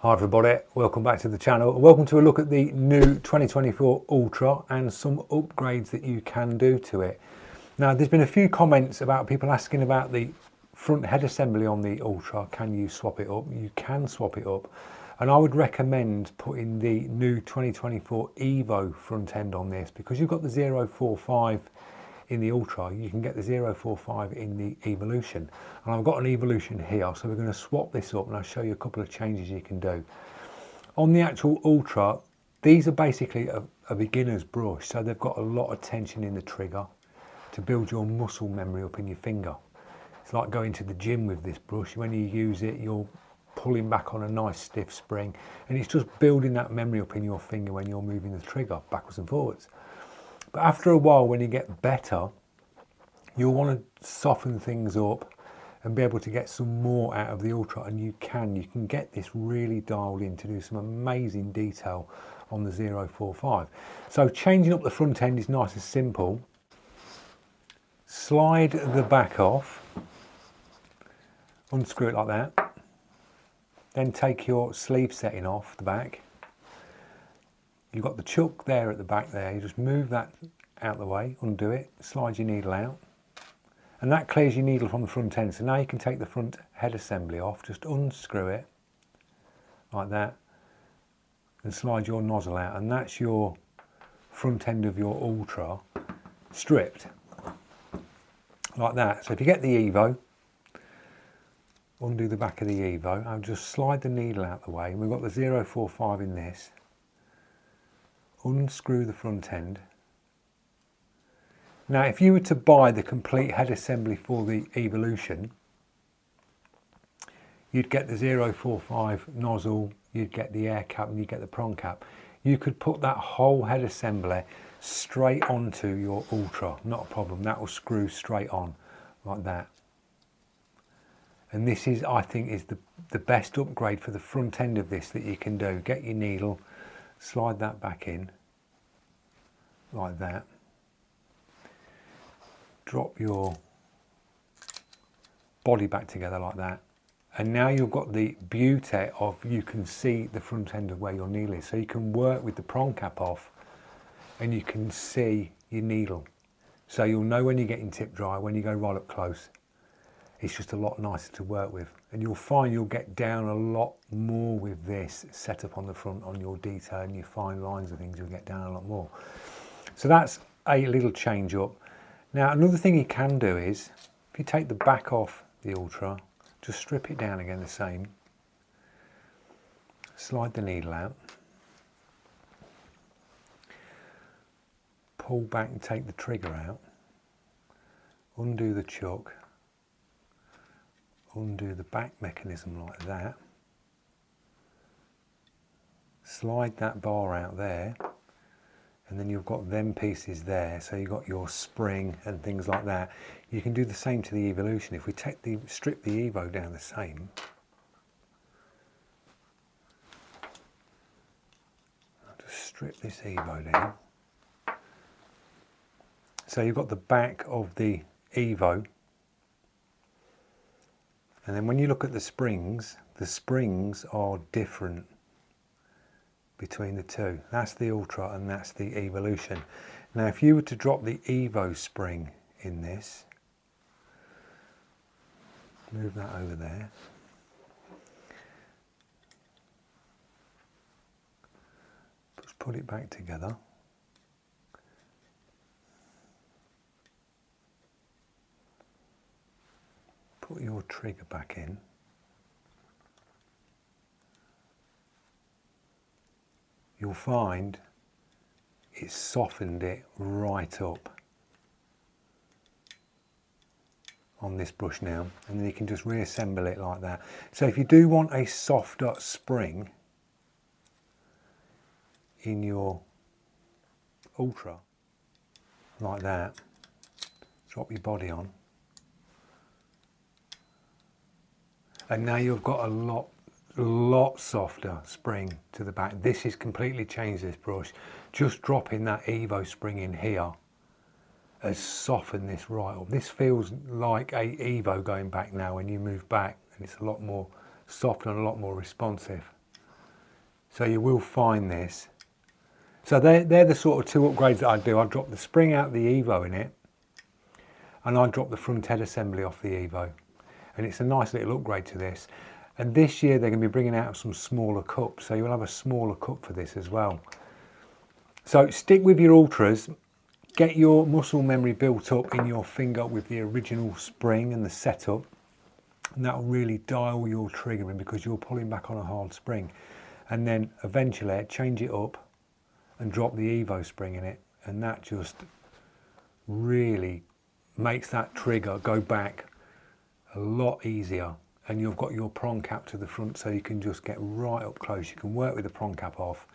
Hi everybody, welcome back to the channel. Welcome to a look at the new 2024 Ultra and some upgrades that you can do to it. Now there's been a few comments about people asking about the front head assembly on the Ultra. Can you swap it up? You can swap it up, and I would recommend putting the new 2024 Evo front end on this, because you've got the 045 in the Ultra, you can get the 045 in the Evolution, and I've got an Evolution here, so we're going to swap this up and I'll show you a couple of changes you can do. On the actual Ultra, these are basically a beginner's brush, so they've got a lot of tension in the trigger to build your muscle memory up in your finger. It's like going to the gym with this brush. When you use it, you're pulling back on a nice stiff spring, and it's just building that memory up in your finger when you're moving the trigger backwards and forwards. But after a while, when you get better, you'll want to soften things up and be able to get some more out of the Ultra, and you can get this really dialed in to do some amazing detail on the 045. So changing up the front end is nice and simple. Slide the back off, unscrew it like that, then take your sleeve setting off the back. You've got the chuck there at the back there, you just move that out of the way, undo it, slide your needle out, and that clears your needle from the front end. So now you can take the front head assembly off, just unscrew it like that and slide your nozzle out, and that's your front end of your Ultra stripped like that. So if you get the Evo, undo the back of the Evo, I'll just slide the needle out of the way, and we've got the 045 in this. Unscrew the front end. Now if you were to buy the complete head assembly for the Evolution, you'd get the 045 nozzle, you'd get the air cap, and you'd get the prong cap. You could put that whole head assembly straight onto your Ultra, not a problem. That will screw straight on like that. And this is, I think, is the best upgrade for the front end of this that you can do. Get your needle, slide that back in like that, drop your body back together like that, and now you've got the beauty of, you can see the front end of where your needle is, so you can work with the prong cap off and you can see your needle, so you'll know when you're getting tip dry. When you go right up close, it's just a lot nicer to work with, and you'll find you'll get down a lot more with this set up on the front on your detail and your fine lines and things. You'll get down a lot more. So that's a little change up. Now another thing you can do is, if you take the back off the Ultra, just strip it down again the same, slide the needle out, pull back and take the trigger out, undo the chuck, undo the back mechanism like that, slide that bar out there, and then you've got them pieces there, so you've got your spring and things like that. You can do the same to the Evolution. If we strip the Evo down the same, I'll just strip this Evo down. So you've got the back of the Evo, and then when you look at the springs are different between the two. That's the Ultra and that's the Evolution. Now if you were to drop the Evo spring in this, move that over there, just put it back together, put your trigger back in, you'll find it's softened it right up on this brush now, and then you can just reassemble it like that. So if you do want a softer spring in your Ultra like that, drop your body on, and now you've got a lot softer spring to the back. This has completely changed this brush. Just dropping that Evo spring in here has softened this right up. This feels like a Evo going back now when you move back, and it's a lot more soft and a lot more responsive. So you will find this. So they're the sort of two upgrades that I do. I drop the spring out of the Evo in it, and I drop the front head assembly off the Evo. And it's a nice little upgrade to this. And this year they're going to be bringing out some smaller cups, so you'll have a smaller cup for this as well. So stick with your ultras, get your muscle memory built up in your finger with the original spring and the setup, and that'll really dial your trigger in because you're pulling back on a hard spring. And then eventually change it up and drop the Evo spring in it, and that just really makes that trigger go back a lot easier. And you've got your prong cap to the front, so you can just get right up close. You can work with the prong cap off,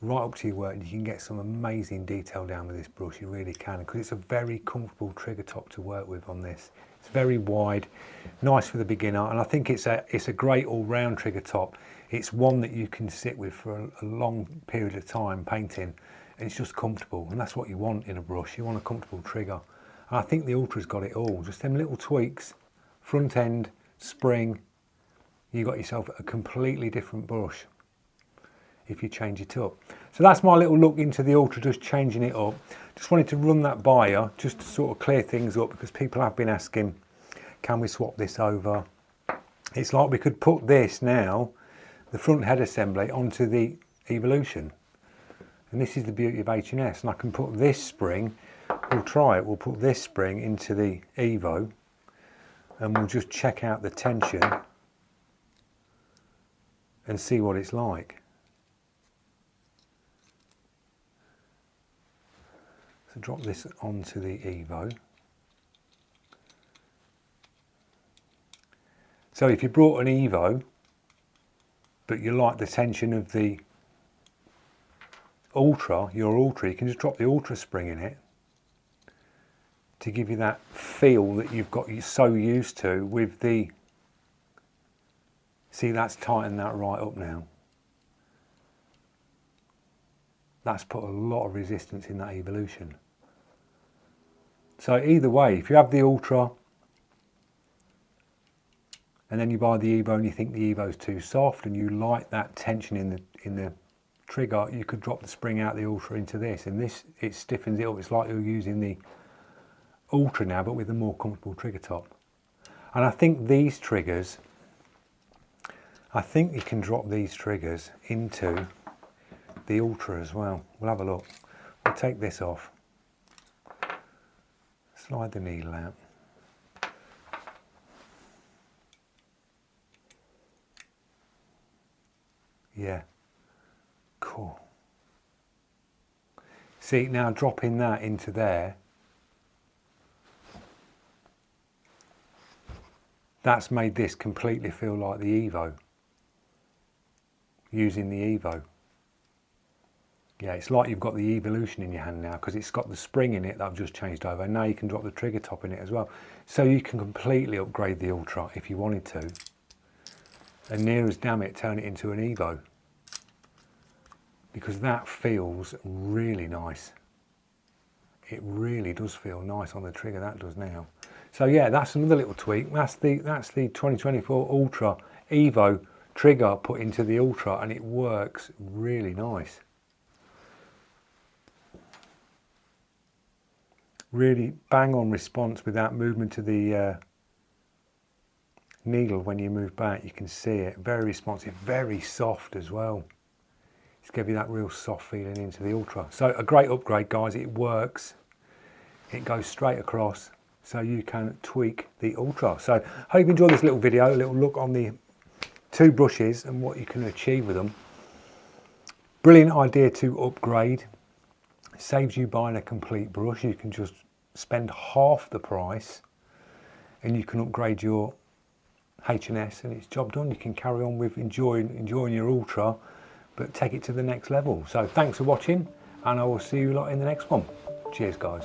right up to your work, and you can get some amazing detail down with this brush. You really can, because it's a very comfortable trigger top to work with on this. It's very wide, nice for the beginner, and I think it's a great all-round trigger top. It's one that you can sit with for a long period of time painting, and it's just comfortable, and that's what you want in a brush. You want a comfortable trigger, and I think the Ultra's got it all. Just them little tweaks, front end, spring, you got yourself a completely different brush if you change it up. So that's my little look into the Ultra, just changing it up. Just wanted to run that by you just to sort of clear things up, because people have been asking, can we swap this over? It's like we could put this now, the front head assembly, onto the Evolution, and this is the beauty of H&S. And I can put this spring, we'll try it, we'll put this spring into the Evo, and we'll just check out the tension and see what it's like. So drop this onto the Evo. So if you brought an Evo, but you like the tension of the Ultra, your Ultra, you can just drop the Ultra spring in it to give you that feel that you've got so used to with the, see, that's tightened that right up now. That's put a lot of resistance in that Evolution. So either way, if you have the Ultra and then you buy the Evo and you think the Evo's too soft and you like that tension in the trigger, you could drop the spring out the Ultra into this, and this, it stiffens it up. It's like you're using the Ultra now, but with a more comfortable trigger top. And I think these triggers, I think you can drop these triggers into the Ultra as well. We'll have a look. We'll take this off, slide the needle out. Yeah, cool. See, now dropping that into there, that's made this completely feel like the Evo, using the Evo. Yeah, it's like you've got the Evolution in your hand now, because it's got the spring in it that I've just changed over. Now you can drop the trigger top in it as well. So you can completely upgrade the Ultra if you wanted to, and near as damn it turn it into an Evo, because that feels really nice. It really does feel nice on the trigger, that does now. So yeah, that's another little tweak. That's the 2024 Ultra Evo trigger put into the Ultra, and it works really nice. Really bang on response with that movement to the needle. When you move back, you can see it. Very responsive, very soft as well. It's give you that real soft feeling into the Ultra. So a great upgrade, guys. It works. It goes straight across, so you can tweak the Ultra. So hope you enjoyed this little video, a little look on the two brushes and what you can achieve with them. Brilliant idea to upgrade. It saves you buying a complete brush. You can just spend half the price and you can upgrade your H&S and it's job done. You can carry on with enjoying your Ultra, but take it to the next level. So thanks for watching, and I will see you lot in the next one. Cheers, guys.